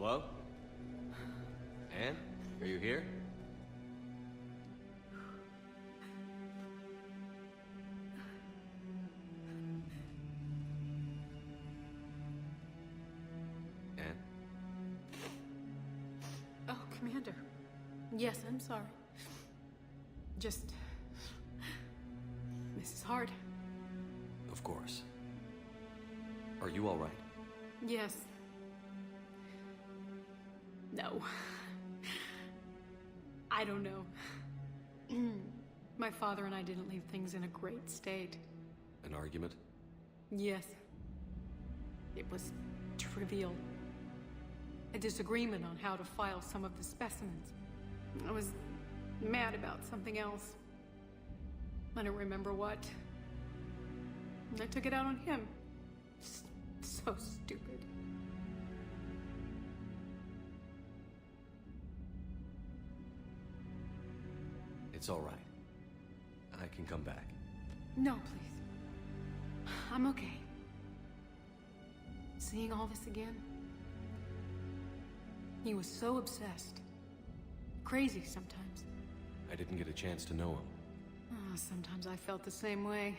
Hello? Anne? Are you here? Anne? Oh, Commander. Yes, I'm sorry. Just... This is hard. Of course. Are you all right? Yes. No. I don't know. My father and I didn't leave things in a great state. An argument? Yes. It was trivial. A disagreement on how to file some of the specimens. I was mad about something else. I don't remember what. I took it out on him. So stupid. It's all right. I can come back. No, please. I'm okay. Seeing all this again? He was so obsessed. Crazy sometimes. I didn't get a chance to know him. Oh, sometimes I felt the same way.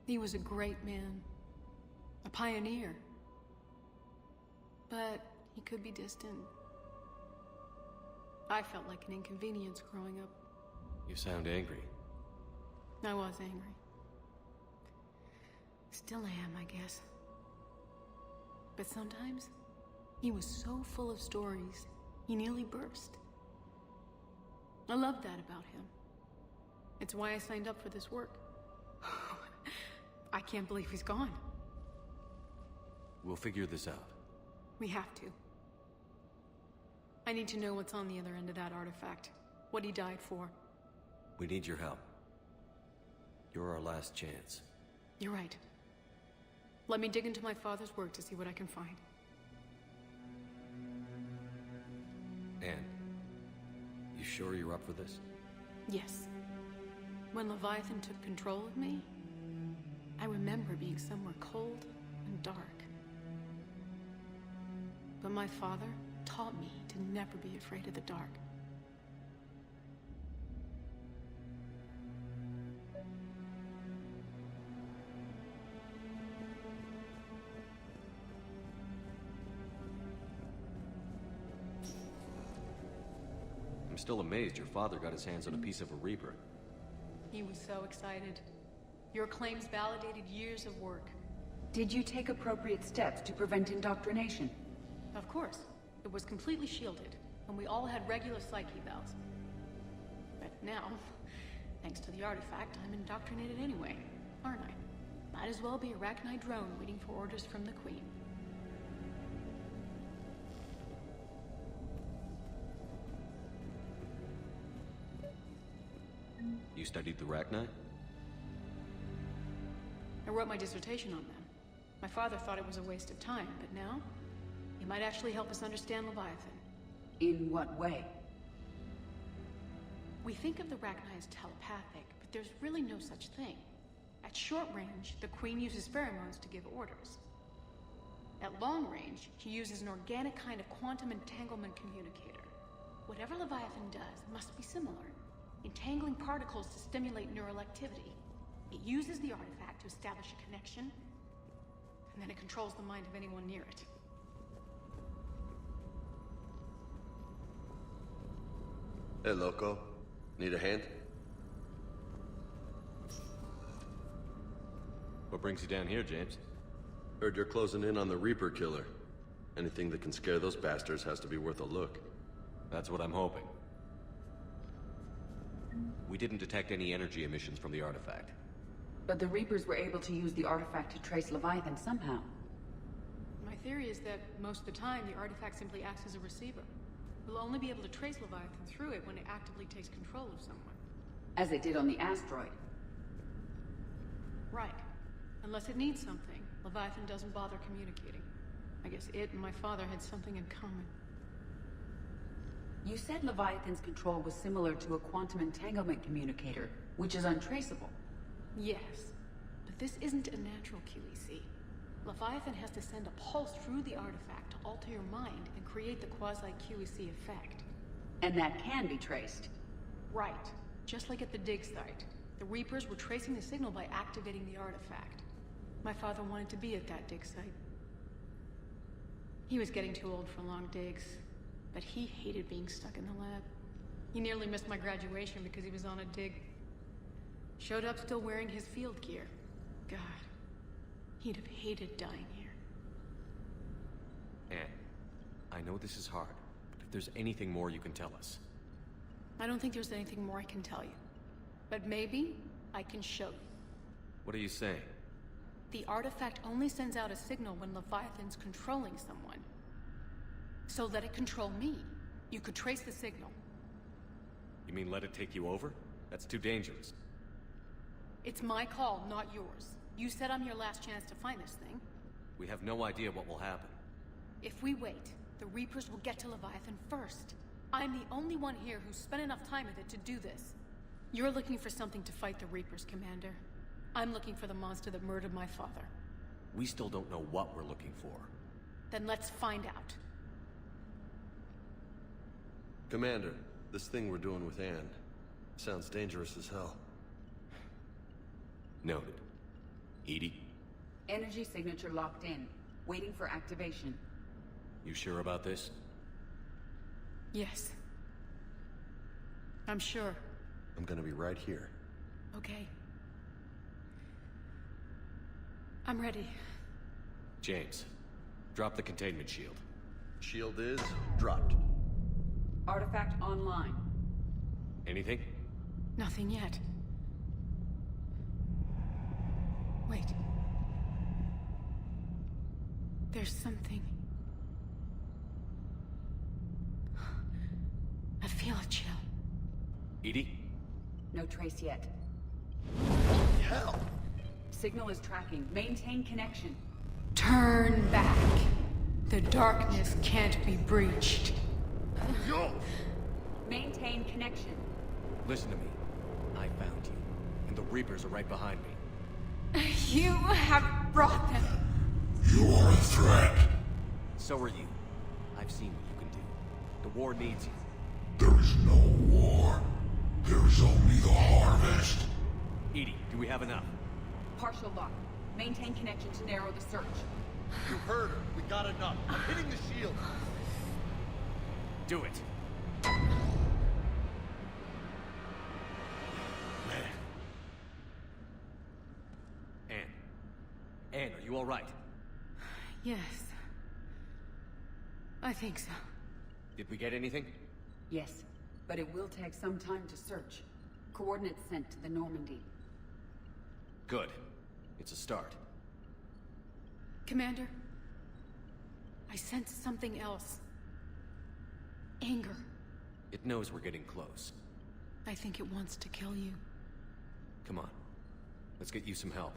He was a great man. A pioneer. But he could be distant. I felt like an inconvenience growing up. You sound angry. I was angry. Still am, I guess. But sometimes, he was so full of stories, he nearly burst. I love that about him. It's why I signed up for this work. I can't believe he's gone. We'll figure this out. We have to. I need to know what's on the other end of that artifact. What he died for. We need your help. You're our last chance. You're right. Let me dig into my father's work to see what I can find. Anne, you sure you're up for this? Yes. When Leviathan took control of me, I remember being somewhere cold and dark. But my father taught me to never be afraid of the dark. I'm still amazed your father got his hands on a piece of a Reaper. He was so excited. Your claims validated years of work. Did you take appropriate steps to prevent indoctrination? Of course. It was completely shielded, and we all had regular psych evals. But now, thanks to the artifact, I'm indoctrinated anyway, aren't I? Might as well be a Arachnite drone waiting for orders from the Queen. You studied the Arachnite? I wrote my dissertation on them. My father thought it was a waste of time, but now, it might actually help us understand Leviathan. In what way? We think of the Arachnite as telepathic, but there's really no such thing. At short range, the Queen uses pheromones to give orders. At long range, she uses an organic kind of quantum entanglement communicator. Whatever Leviathan does must be similar, entangling particles to stimulate neural activity. It uses the artifact to establish a connection, and then it controls the mind of anyone near it. Hey, Loco. Need a hand? What brings you down here, James? Heard you're closing in on the Reaper killer. Anything that can scare those bastards has to be worth a look. That's what I'm hoping. We didn't detect any energy emissions from the artifact. But the Reapers were able to use the artifact to trace Leviathan somehow. My theory is that most of the time, the artifact simply acts as a receiver. We'll only be able to trace Leviathan through it when it actively takes control of someone. As it did on the asteroid. Right. Unless it needs something, Leviathan doesn't bother communicating. I guess it and my father had something in common. You said Leviathan's control was similar to a quantum entanglement communicator, which is untraceable. Yes. But this isn't a natural QEC. Leviathan has to send a pulse through the artifact to alter your mind and create the quasi-QEC effect. And that can be traced. Right. Just like at the dig site. The Reapers were tracing the signal by activating the artifact. My father wanted to be at that dig site. He was getting too old for long digs, but he hated being stuck in the lab. He nearly missed my graduation because he was on a dig. Showed up still wearing his field gear. God, he'd have hated dying here. Anne, I know this is hard, but if there's anything more you can tell us. I don't think there's anything more I can tell you. But maybe I can show you. What are you saying? The artifact only sends out a signal when Leviathan's controlling someone. So let it control me. You could trace the signal. You mean let it take you over? That's too dangerous. It's my call, not yours. You said I'm your last chance to find this thing. We have no idea what will happen. If we wait, the Reapers will get to Leviathan first. I'm the only one here who's spent enough time with it to do this. You're looking for something to fight the Reapers, Commander. I'm looking for the monster that murdered my father. We still don't know what we're looking for. Then let's find out. Commander, this thing we're doing with Anne sounds dangerous as hell. Noted. Edie, Energy signature locked in. Waiting for activation. you sure about this? Yes. I'm sure. I'm gonna be right here. Okay. I'm ready. James, drop the containment shield. Shield is dropped. Artifact online. Anything? Nothing yet. Wait. There's something. I feel a chill. Edie? No trace yet. Hell! Signal is tracking. Maintain connection. Turn back. The darkness can't be breached. Yo! Maintain connection. Listen to me. I found you, and the Reapers are right behind me. You have brought them. You are a threat. So are you. I've seen what you can do. The war needs you. There is no war. There is only the harvest. Edie, do we have enough? Partial lock. Maintain connection to narrow the search. You heard her. We got enough. I'm hitting the shield. Do it. Anne, are you all right? Yes. I think so. Did we get anything? Yes, but it will take some time to search. Coordinates sent to the Normandy. Good. It's a start. Commander, I sense something else. Anger. It knows we're getting close. I think it wants to kill you. Come on. Let's get you some help.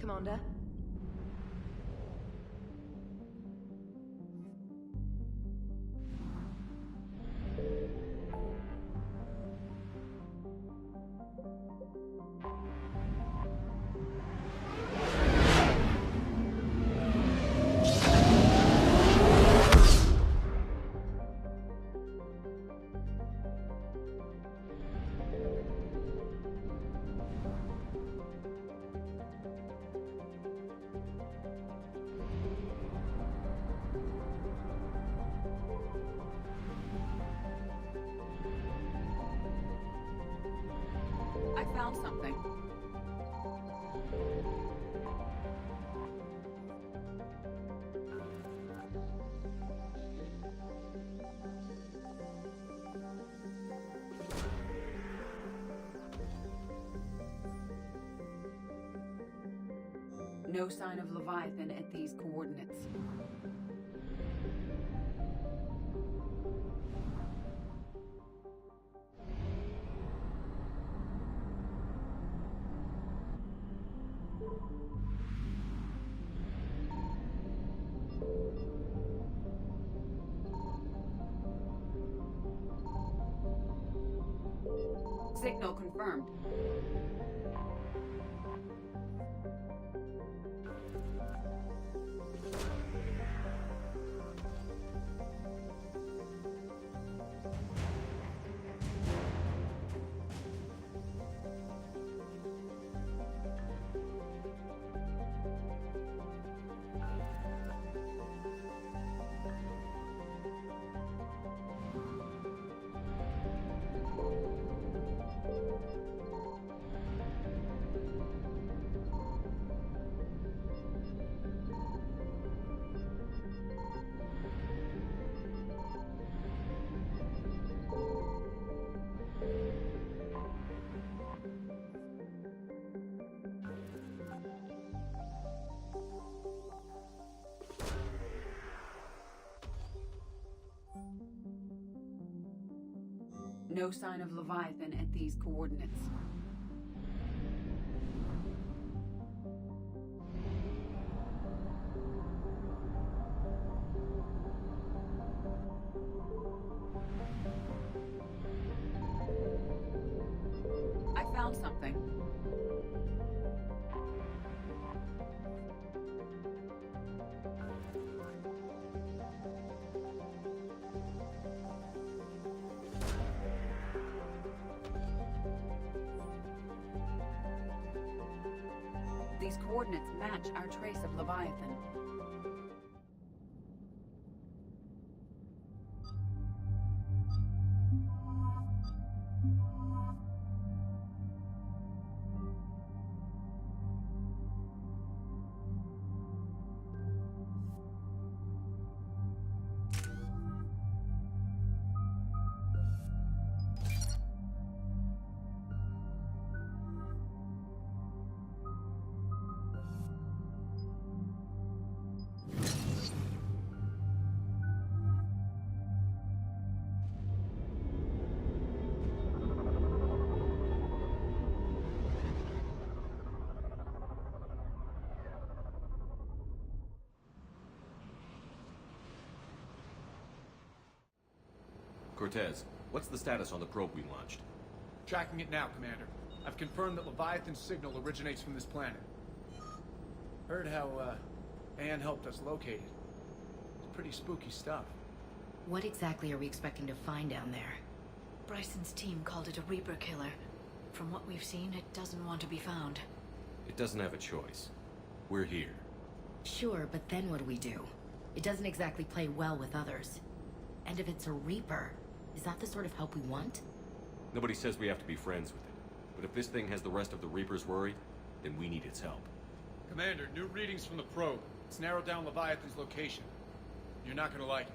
Commander. I found something. No sign of Leviathan at these coordinates. Signal confirmed. No sign of Leviathan at these coordinates. I found something. These coordinates match our trace of Leviathan. Cortez, what's the status on the probe we launched? Tracking it now, Commander. I've confirmed that Leviathan's signal originates from this planet. Heard how, Anne helped us locate it. It's pretty spooky stuff. What exactly are we expecting to find down there? Bryson's team called it a Reaper killer. From what we've seen, it doesn't want to be found. It doesn't have a choice. We're here. Sure, but then what do we do? It doesn't exactly play well with others. And if it's a Reaper, is that the sort of help we want? Nobody says we have to be friends with it. But if this thing has the rest of the Reapers worried, then we need its help. Commander, new readings from the probe. It's narrowed down Leviathan's location. You're not gonna like it.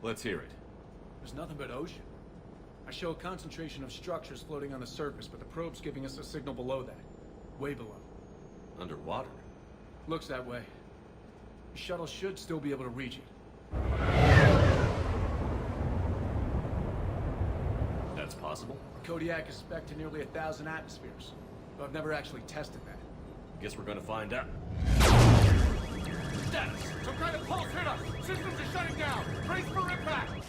Let's hear it. There's nothing but ocean. I show a concentration of structures floating on the surface, but the probe's giving us a signal below that. Way below. Underwater? Looks that way. The shuttle should still be able to reach it. That's possible? Kodiak is spec'd to nearly 1,000 atmospheres, but I've never actually tested that. Guess we're gonna find out. Status! Some kind of pulse hit us! Systems are shutting down! Brace for impact!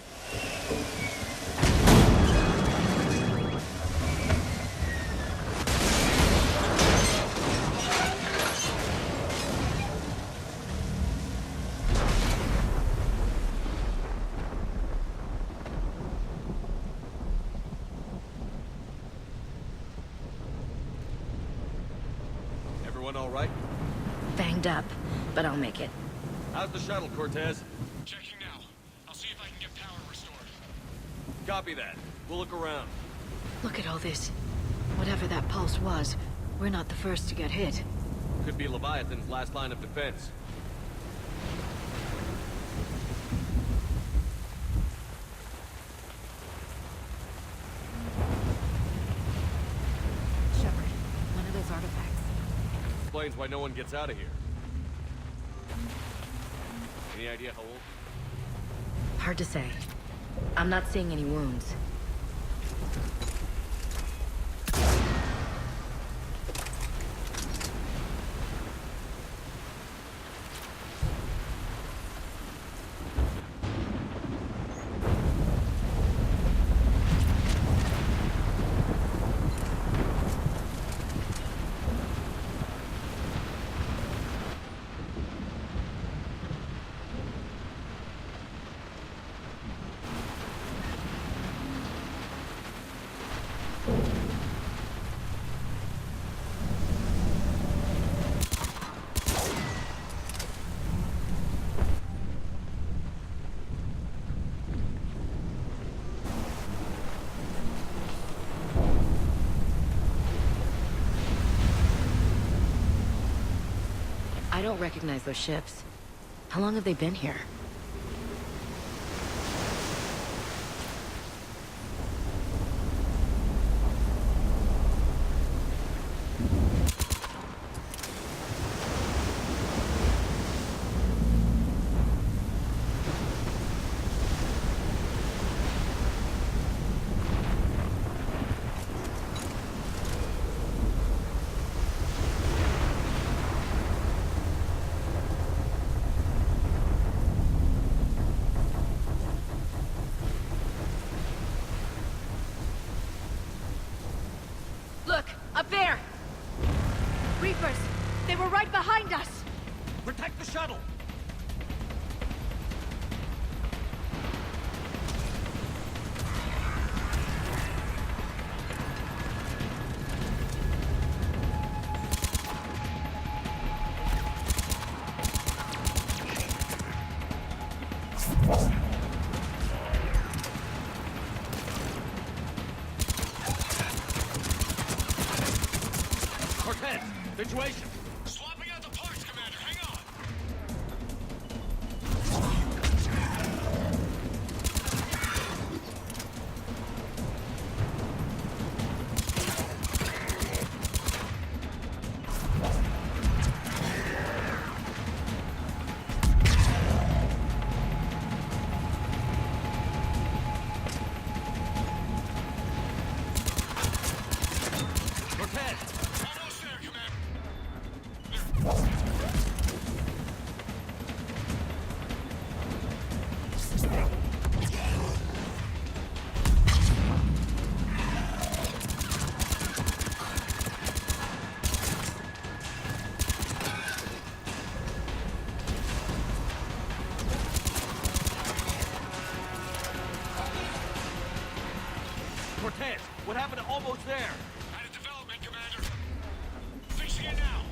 Everyone all right? Banged up, but I'll make it. How's the shuttle, Cortez? Checking now. I'll see if I can get power restored. Copy that. We'll look around. Look at all this. Whatever that pulse was, we're not the first to get hit. Could be Leviathan's last line of defense. Shepard, one of those artifacts. Explains why no one gets out of here. Any idea how old? Hard to say. I'm not seeing any wounds. I don't recognize those ships. How long have they been here? Look, up there! Reapers! They were right behind us! Protect the shuttle! Cortez, situation! Swapping out the parts, Commander. Hang on. Cortez! Almost there, Commander. Cortez, what happened to almost there? Had a development, Commander. Fixing it now.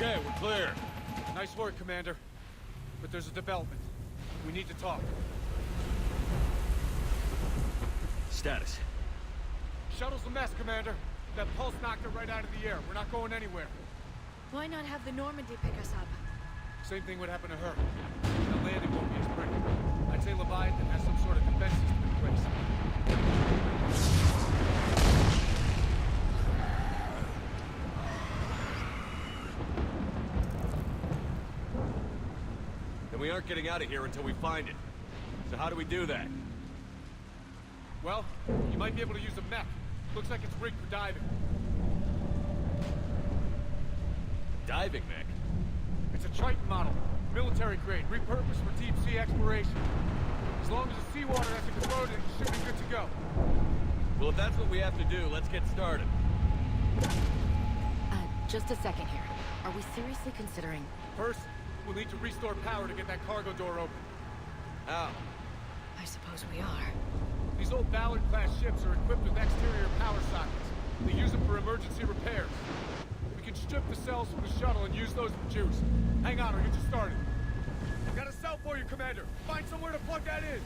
Okay, we're clear. Nice work, Commander. But there's a development. We need to talk. Status. Shuttle's a mess, Commander. That pulse knocked it right out of the air. We're not going anywhere. Why not have the Normandy pick us up? Same thing would happen to her. The landing won't be as pretty. I'd say Leviathan has some sort of defense system in place. Then we aren't getting out of here until we find it. So how do we do that? Well, you might be able to use a mech. Looks like it's rigged for diving. Diving mech? It's a Triton model. Military grade, repurposed for deep sea exploration. As long as the seawater hasn't corroded, it should be good to go. Well, if that's what we have to do, let's get started. Just a second here. Are we seriously considering... First, we'll need to restore power to get that cargo door open. How? I suppose we are. These old Ballard-class ships are equipped with exterior power sockets. They use them for emergency repairs. We can strip the cells from the shuttle and use those for juice. Hang on, I'll get you started. Got a cell for you, Commander. Find somewhere to plug that in.